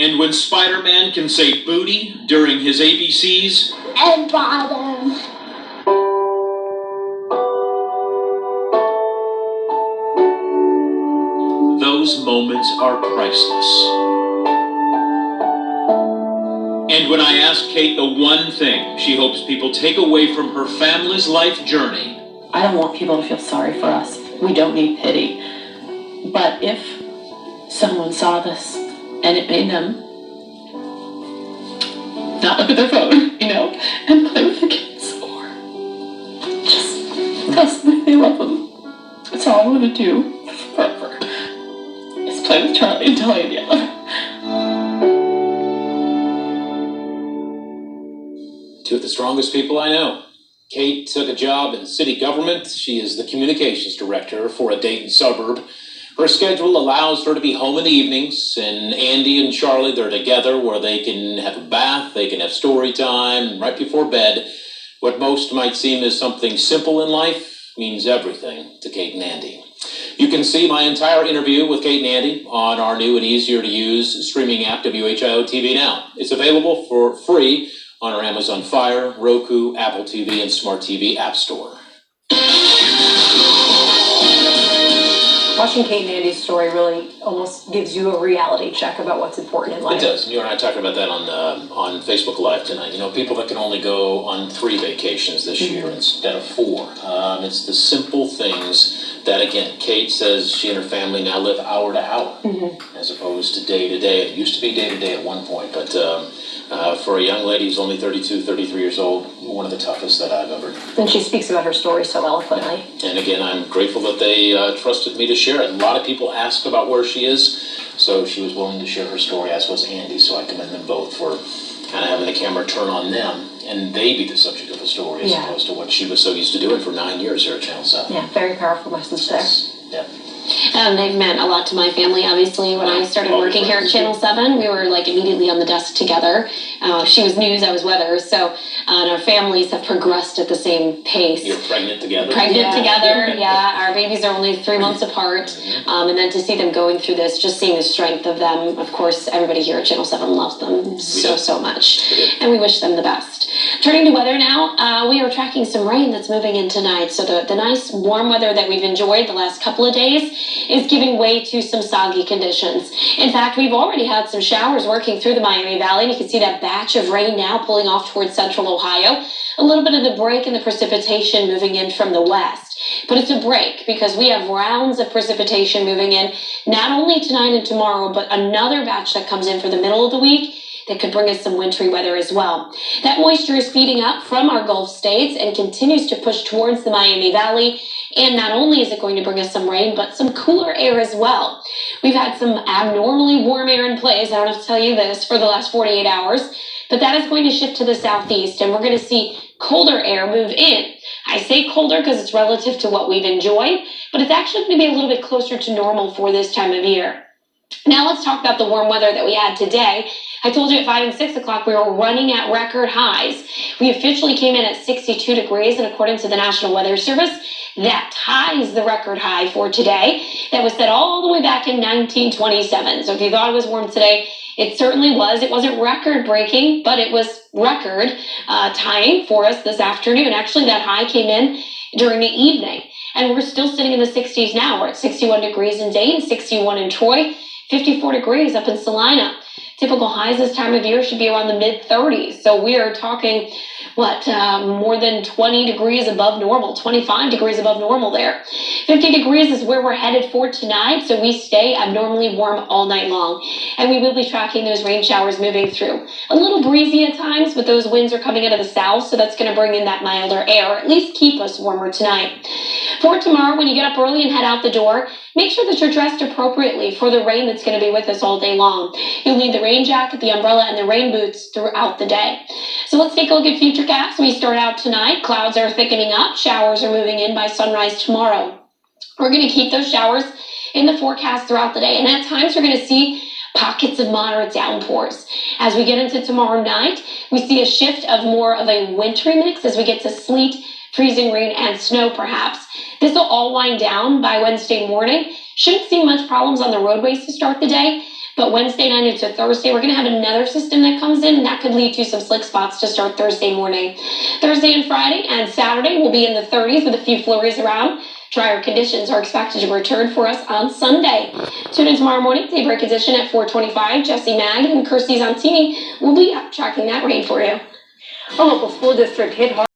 And when Spider-Man can say booty during his ABCs. And bottom. Those moments are priceless. And when I asked Kate the one thing she hopes people take away from her family's life journey. I don't want people to feel sorry for us. We don't need pity. But if someone saw this and it made them not look at their phone, and play with the kids, or just tell somebody they love them. That's all I want to do forever, is play with Charlie and Tally and the other. Two of the strongest people I know. Kate took a job in city government. She is the communications director for a Dayton suburb. Her schedule allows her to be home in the evenings, and Andy and Charlie, they're together where they can have a bath, they can have story time right before bed. What most might seem as something simple in life means everything to Kate and Andy. You can see my entire interview with Kate and Andy on our new and easier to use streaming app, whio TV Now. It's available for free on our Amazon Fire, Roku, Apple TV, and Smart TV App Store. Watching Kate and Andy's story really almost gives you a reality check about what's important in life. It does. You and I talked about that on Facebook Live tonight. People that can only go on 3 vacations this year instead of 4. It's the simple things that, again, Kate says she and her family now live hour to hour as opposed to day to day. It used to be day to day at one point, but for a young lady who's only 32, 33 years old, one of the toughest that I've ever. And she speaks about her story so eloquently. And again, I'm grateful that they trusted me to share it. A lot of people asked about where she is, so she was willing to share her story, as was Andy, so I commend them both for kind of having the camera turn on them, and they be the subject of the story as opposed to what she was so used to doing for 9 years here at Channel 7. Yeah, very powerful message there. Yeah. They've meant a lot to my family, obviously. When I started working here at Channel 7, we were immediately on the desk together. She was news, I was weather, so our families have progressed at the same pace. You're pregnant together? Pregnant together, yeah. Our babies are only 3 months apart. And then to see them going through this, just seeing the strength of them, of course, everybody here at Channel 7 loves them so much. And we wish them the best. Turning to weather now, we are tracking some rain that's moving in tonight. So the nice warm weather that we've enjoyed the last couple of days is giving way to some soggy conditions. In fact, we've already had some showers working through the Miami Valley, and you can see that batch of rain now pulling off towards central Ohio. A little bit of the break in the precipitation moving in from the west. But it's a break because we have rounds of precipitation moving in not only tonight and tomorrow, but another batch that comes in for the middle of the week that could bring us some wintry weather as well. That moisture is feeding up from our Gulf states and continues to push towards the Miami Valley. And not only is it going to bring us some rain, but some cooler air as well. We've had some abnormally warm air in place, I don't have to tell you this, for the last 48 hours. But that is going to shift to the southeast, and we're going to see colder air move in. I say colder because it's relative to what we've enjoyed, but it's actually going to be a little bit closer to normal for this time of year. Now let's talk about the warm weather that we had today. I told you at 5 and 6 o'clock we were running at record highs. We officially came in at 62 degrees, and according to the National Weather Service, that ties the record high for today. That was set all the way back in 1927. So if you thought it was warm today, it certainly was. It wasn't record-breaking, but it was record tying for us this afternoon. Actually, that high came in during the evening, and we're still sitting in the 60s now. We're at 61 degrees in Dayton, 61 in Troy, 54 degrees up in Salina. Typical highs this time of year should be around the mid-30s. So we are talking, more than 20 degrees above normal, 25 degrees above normal there. 50 degrees is where we're headed for tonight, so we stay abnormally warm all night long. And we will be tracking those rain showers moving through. A little breezy at times, but those winds are coming out of the south, so that's going to bring in that milder air, or at least keep us warmer tonight. For tomorrow, when you get up early and head out the door, make sure that you're dressed appropriately for the rain that's going to be with us all day long. You'll need the rain jacket, the umbrella, and the rain boots throughout the day. So let's take a look at Futurecast. We start out tonight. Clouds are thickening up. Showers are moving in by sunrise tomorrow. We're going to keep those showers in the forecast throughout the day. And at times, we're going to see pockets of moderate downpours. As we get into tomorrow night, we see a shift of more of a wintry mix as we get to sleet, freezing rain, and snow perhaps. This will all wind down by Wednesday morning. Shouldn't see much problems on the roadways to start the day, but But Wednesday night into Thursday, we're going to have another system that comes in, and that could lead to some slick spots to start Thursday morning. Thursday and Friday and Saturday will be in the 30s with a few flurries around. Drier conditions are expected to return for us on Sunday. Tune in tomorrow morning, daybreak edition at 4:25. Jesse Mag and Kirsty Zantini will be up tracking that rain for you. A local school district hit hard.